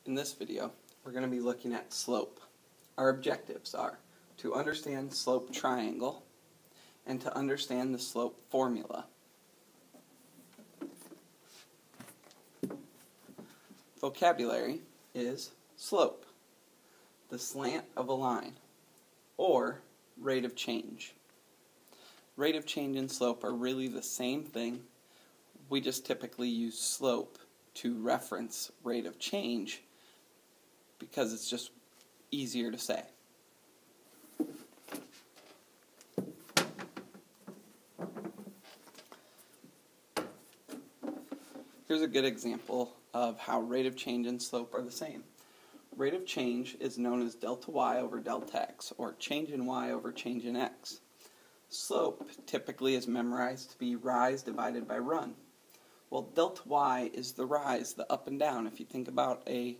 In this video, we're going to be looking at slope. Our objectives are to understand slope triangle and to understand the slope formula. Vocabulary is slope, the slant of a line, or rate of change. Rate of change and slope are really the same thing. We just typically use slope to reference rate of change because it's just easier to say. Here's a good example of how rate of change and slope are the same. Rate of change is known as delta y over delta x, or change in y over change in x. Slope typically is memorized to be rise divided by run. Well, delta y is the rise, the up and down. If you think about a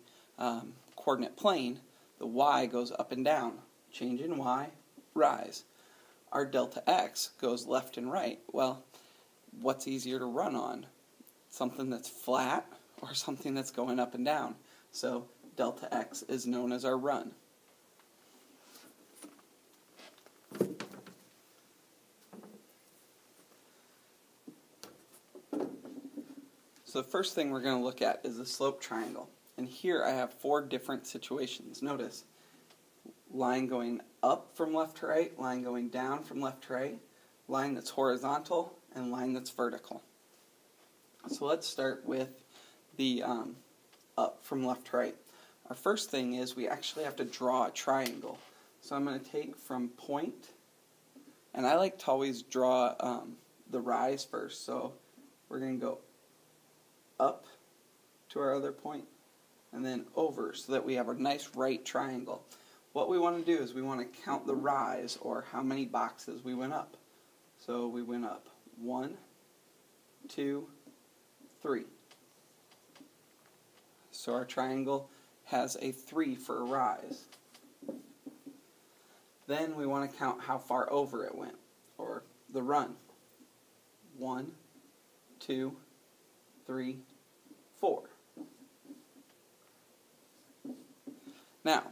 coordinate plane, the y goes up and down. Change in y, rise. Our delta x goes left and right. Well, what's easier to run on? Something that's flat or something that's going up and down? So delta x is known as our run. So the first thing we're going to look at is the slope triangle. And here I have four different situations. Notice, line going up from left to right, line going down from left to right, line that's horizontal, and line that's vertical. So let's start with the up from left to right. Our first thing is we actually have to draw a triangle. So I'm going to take from point, and I like to always draw the rise first. So we're going to go up to our other point and then over so that we have a nice right triangle. What we want to do is we want to count the rise, or how many boxes we went up. So we went up 1, 2, 3. So our triangle has a 3 for a rise. Then we want to count how far over it went, or the run. 1, 2, 3, 4. Now,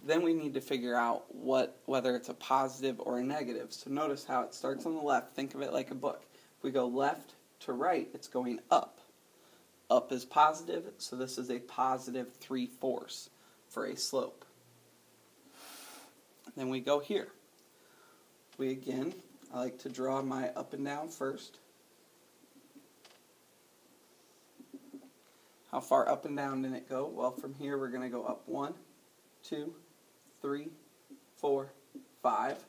then we need to figure out whether it's a positive or a negative. So notice how it starts on the left. Think of it like a book. If we go left to right, it's going up. Up is positive, so this is a positive 3/4 for a slope. Then we go here. I like to draw my up and down first. How far up and down did it go? Well, from here we're going to go up 1, 2, 3, 4, 5.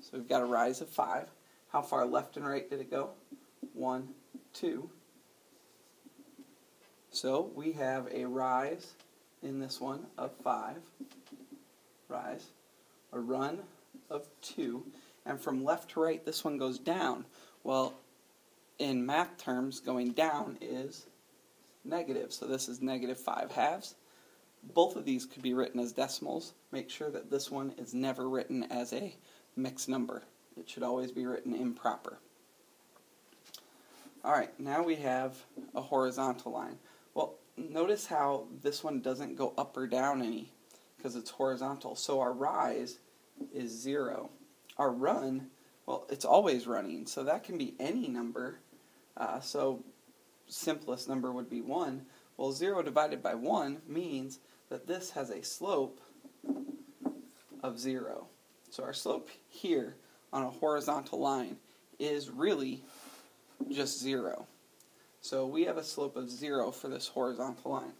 So we've got a rise of 5. How far left and right did it go? 1, 2. So we have a rise in this one of 5. Rise. A run of 2. And from left to right, this one goes down. Well, in math terms, going down is negative. So this is negative 5/2. Both of these could be written as decimals. Make sure that this one is never written as a mixed number. It should always be written improper. Alright, now we have a horizontal line. Well, notice how this one doesn't go up or down any because it's horizontal. So our rise is 0. Our run, well, it's always running, so that can be any number. So simplest number would be 1. Well, 0 divided by 1 means that this has a slope of 0. So our slope here on a horizontal line is really just 0. So we have a slope of 0 for this horizontal line.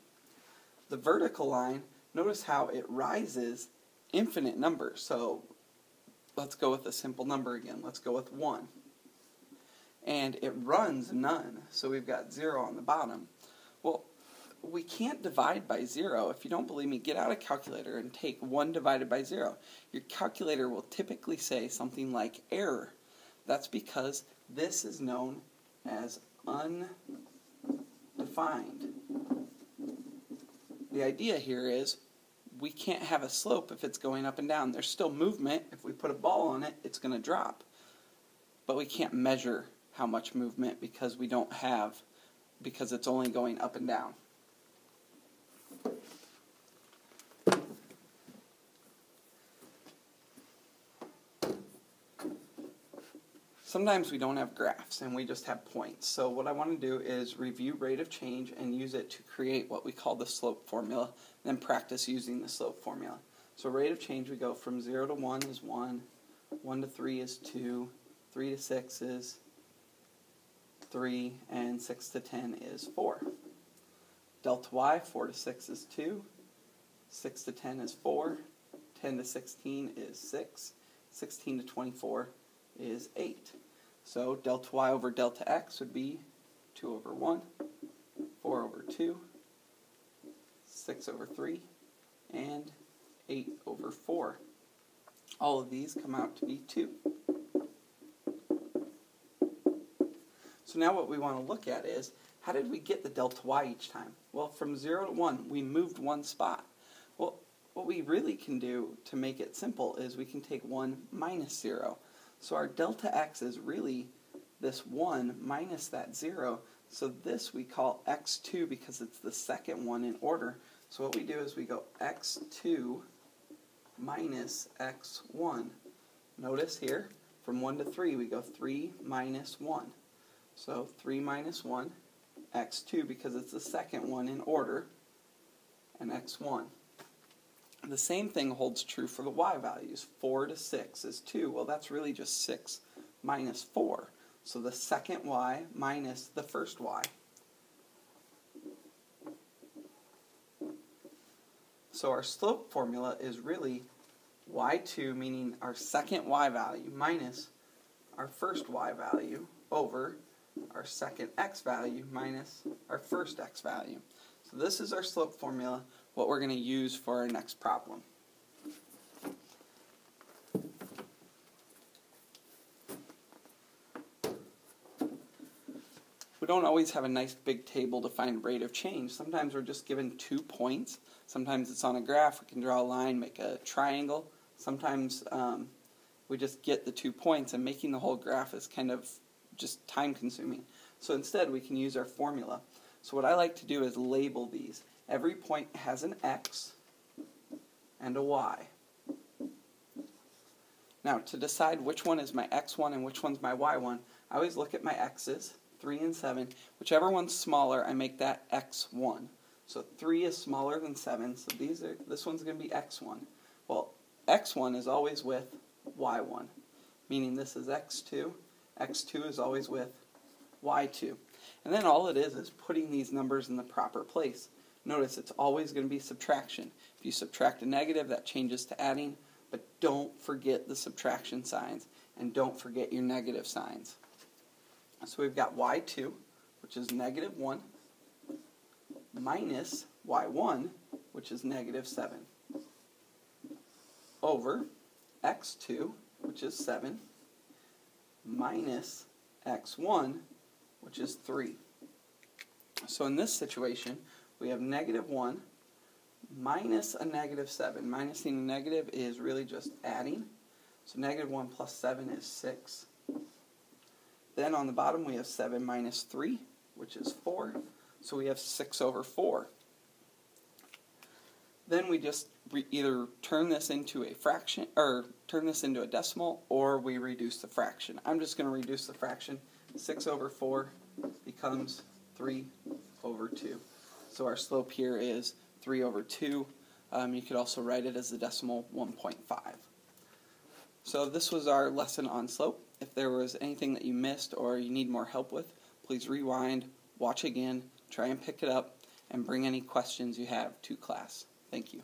The vertical line, notice how it rises infinite numbers. So let's go with a simple number again. Let's go with 1. And it runs none, so we've got 0 on the bottom. Well, we can't divide by 0. If you don't believe me, get out a calculator and take 1 divided by 0. Your calculator will typically say something like error. That's because this is known as undefined. The idea here is we can't have a slope if it's going up and down. There's still movement. If we put a ball on it, it's going to drop. But we can't measure how much movement because it's only going up and down. Sometimes we don't have graphs and we just have points. So what I want to do is review rate of change and use it to create what we call the slope formula, and then practice using the slope formula. So rate of change, we go from 0 to 1 is 1, 1 to 3 is 2, 3 to 6 is 3, and 6 to 10 is 4. Delta y, 4 to 6 is 2, 6 to 10 is 4, 10 to 16 is 6, 16 to 24 is 8. So delta y over delta x would be 2 over 1, 4 over 2, 6 over 3, and 8 over 4. All of these come out to be 2. So now what we want to look at is, how did we get the delta y each time? Well, from 0 to 1, we moved one spot. Well, what we really can do to make it simple is we can take 1 minus 0. So our delta x is really this 1 minus that 0. So this we call x2 because it's the second one in order. So what we do is we go x2 minus x1. Notice here, from 1 to 3, we go 3 minus 1. So 3 minus 1, x2 because it's the second one in order, and x1. The same thing holds true for the y values. 4 to 6 is 2. Well, that's really just 6 minus 4. So the second y minus the first y. So our slope formula is really y2, meaning our second y value, minus our first y value over our second x value minus our first x value. So this is our slope formula, what we're going to use for our next problem. We don't always have a nice big table to find rate of change. Sometimes we're just given 2 points. Sometimes it's on a graph. We can draw a line, make a triangle. Sometimes we just get the 2 points, and making the whole graph is kind of just time consuming. So instead we can use our formula. So what I like to do is label these. Every point has an x and a y. Now to decide which one is my x1 and which one's my y1, I always look at my x's, 3 and 7. Whichever one's smaller, I make that x1. So 3 is smaller than 7, so this one's going to be x1. Well, x1 is always with y1, meaning this is x2. x2 is always with y2. And then all it is putting these numbers in the proper place. Notice it's always going to be subtraction. If you subtract a negative, that changes to adding, but don't forget the subtraction signs, and don't forget your negative signs. So we've got y2, which is negative 1, minus y1, which is negative 7, over x2, which is 7, minus x1, which is 3. So in this situation, we have negative 1 minus a negative 7. Minusing a negative is really just adding. So negative 1 plus 7 is 6. Then on the bottom we have 7 minus 3, which is 4. So we have 6 over 4. Then we just either turn this into a fraction, or turn this into a decimal, or we reduce the fraction. I'm just going to reduce the fraction. 6 over 4 becomes 3 over 2. So our slope here is 3 over 2. You could also write it as the decimal 1.5. So this was our lesson on slope. If there was anything that you missed or you need more help with, please rewind, watch again, try and pick it up, and bring any questions you have to class. Thank you.